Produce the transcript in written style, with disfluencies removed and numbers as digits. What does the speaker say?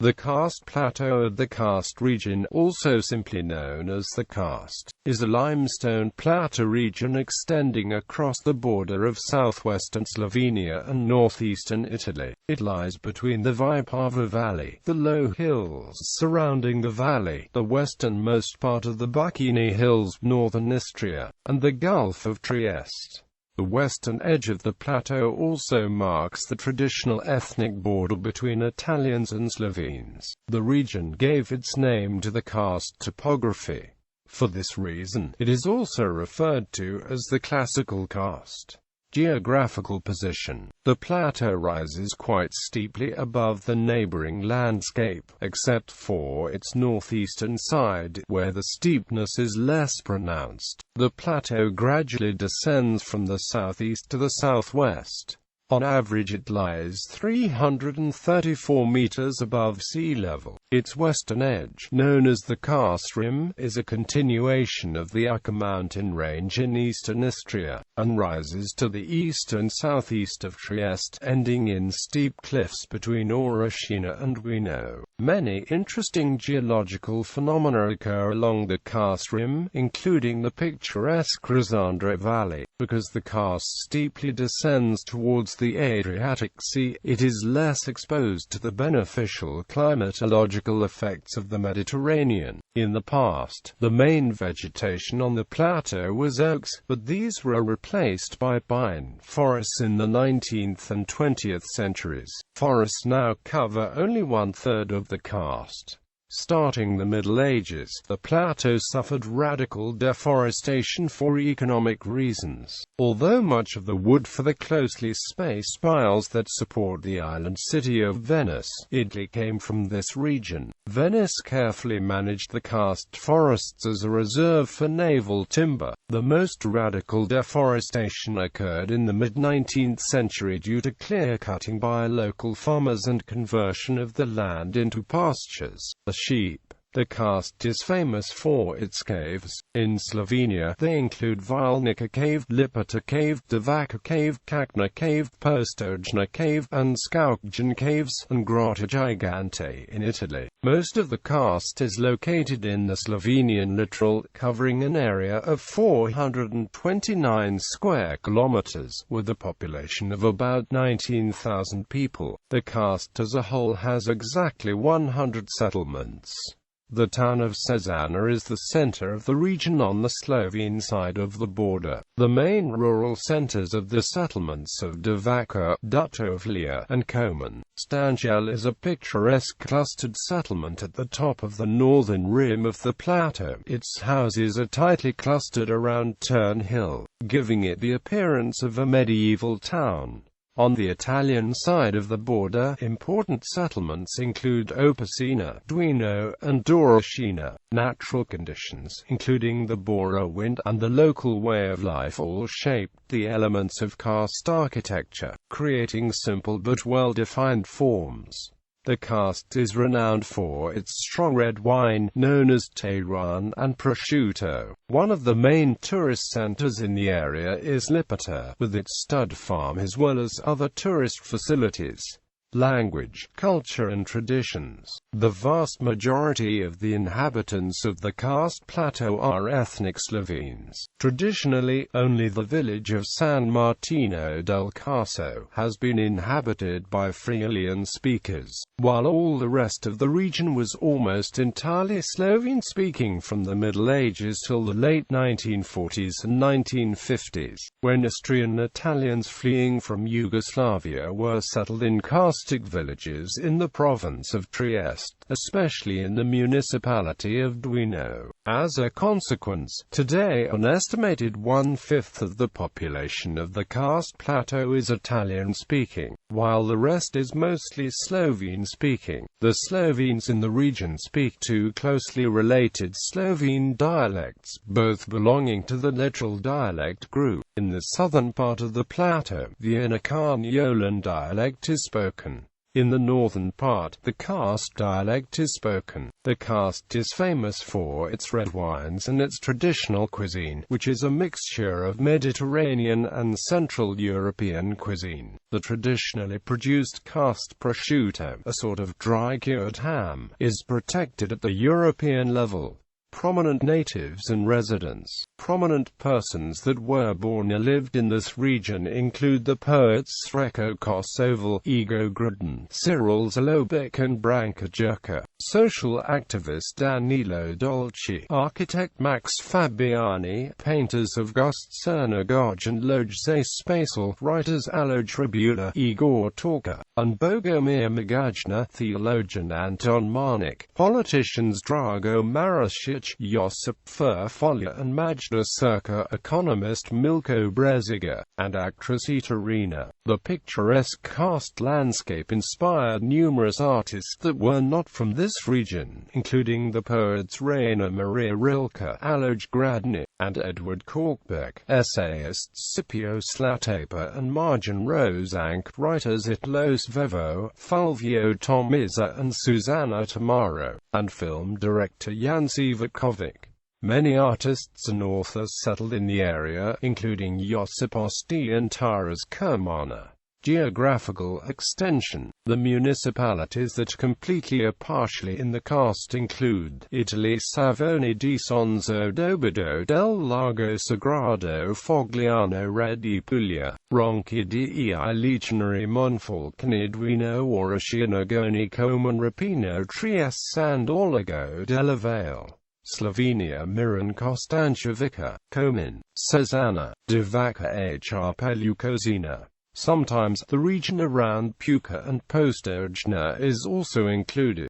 The Karst Plateau of the Karst region, also simply known as the Karst, is a limestone plateau region extending across the border of southwestern Slovenia and northeastern Italy. It lies between the Vipava Valley, the low hills surrounding the valley, the westernmost part of the Brkini Hills, northern Istria, and the Gulf of Trieste. The western edge of the plateau also marks the traditional ethnic border between Italians and Slovenes. The region gave its name to the karst topography. For this reason, it is also referred to as the classical karst. Geographical position. The plateau rises quite steeply above the neighboring landscape, except for its northeastern side, where the steepness is less pronounced. The plateau gradually descends from the southeast to the southwest. On average it lies 334 meters above sea level. Its western edge, known as the Karst Rim, is a continuation of the Uka mountain range in eastern Istria, and rises to the east and southeast of Trieste, ending in steep cliffs between Oracina and Wino. Many interesting geological phenomena occur along the Karst Rim, including the picturesque Vipava Valley. Because the karst steeply descends towards the Adriatic Sea, it is less exposed to the beneficial climatological effects of the Mediterranean. In the past, the main vegetation on the plateau was oaks, but these were replaced by pine forests in the 19th and 20th centuries. Forests now cover only one-third of the karst. Starting the Middle Ages, the plateau suffered radical deforestation for economic reasons. Although much of the wood for the closely spaced piles that support the island city of Venice, Italy, came from this region, Venice carefully managed the karst forests as a reserve for naval timber. The most radical deforestation occurred in the mid-19th century due to clear-cutting by local farmers and conversion of the land into pastures. Sheep. The karst is famous for its caves. In Slovenia, they include Valnica Cave, Lipata Cave, Divača Cave, Kakna Cave, Postojna Cave, and Skaukjan Caves, and Grotta Gigante in Italy. Most of the karst is located in the Slovenian littoral, covering an area of 429 square kilometers, with a population of about 19,000 people. The karst as a whole has exactly 100 settlements. The town of Cezana is the center of the region on the Slovene side of the border. The main rural centers of the settlements of Divača, Dutovlje, and Komen. Stanjel is a picturesque clustered settlement at the top of the northern rim of the plateau. Its houses are tightly clustered around Turn Hill, giving it the appearance of a medieval town. On the Italian side of the border, important settlements include Opicina, Duino, and Doracina. Natural conditions, including the Bora wind and the local way of life, all shaped the elements of karst architecture, creating simple but well-defined forms. The karst is renowned for its strong red wine, known as Teruan and prosciutto. One of the main tourist centers in the area is Lipata, with its stud farm as well as other tourist facilities. Language, culture and traditions. The vast majority of the inhabitants of the Karst Plateau are ethnic Slovenes. Traditionally, only the village of San Martino del Carso has been inhabited by Friulian speakers, while all the rest of the region was almost entirely Slovene-speaking from the Middle Ages till the late 1940s and 1950s, when Istrian Italians fleeing from Yugoslavia were settled in karstic villages in the province of Trieste, especially in the municipality of Duino. As a consequence, today an estimated one-fifth of the population of the Karst Plateau is Italian-speaking, while the rest is mostly Slovene-speaking. The Slovenes in the region speak two closely related Slovene dialects, both belonging to the littoral dialect group. In the southern part of the plateau, the Anakarnjolan dialect is spoken. In the northern part, the Karst dialect is spoken. The Karst is famous for its red wines and its traditional cuisine, which is a mixture of Mediterranean and Central European cuisine. The traditionally produced Karst prosciutto, a sort of dry-cured ham, is protected at the European level. Prominent natives and residents. Prominent persons that were born or lived in this region include the poets Srečko Kosoval, Igor Grudin, Cyril Zalobek and Branka Jurka, social activist Danilo Dolci, architect Max Fabiani, painters August Cernogoj and Lojze Spacel, writers Aloj Tribula, Igor Torka, and Bogomir Magajna, theologian Anton Marnik, politicians Drago Marasic, Josip Furfolja and Majda Surka, economist Milko Breziga, and actress Iterina. The picturesque Karst landscape inspired numerous artists that were not from this region, including the poets Rainer Maria Rilke, Aloj Gradni, and Edward Korkberg, essayists Scipio Slataper and Marjan Rozank, writers Italo Svevo, Fulvio Tomiza and Susanna Tamaro, and film director Janci Vukovic. Many artists and authors settled in the area, including Josip Osti and Taras Kermana. Geographical extension. The municipalities that completely or partially in the Karst include Italy, Savone di Sonzo, Dobodo del Lago Sagrado, Fogliano, Redi Puglia, Ronchi di Legionary, Monfalcone, Duino, Orociano, Goni, Coman, Rapino, Trieste and Olago della Vale. Slovenia, Miran, Kostančevica, Komin, Cezana, Divaca hr Peljukozina. Sometimes, the region around Puka and Postojna is also included.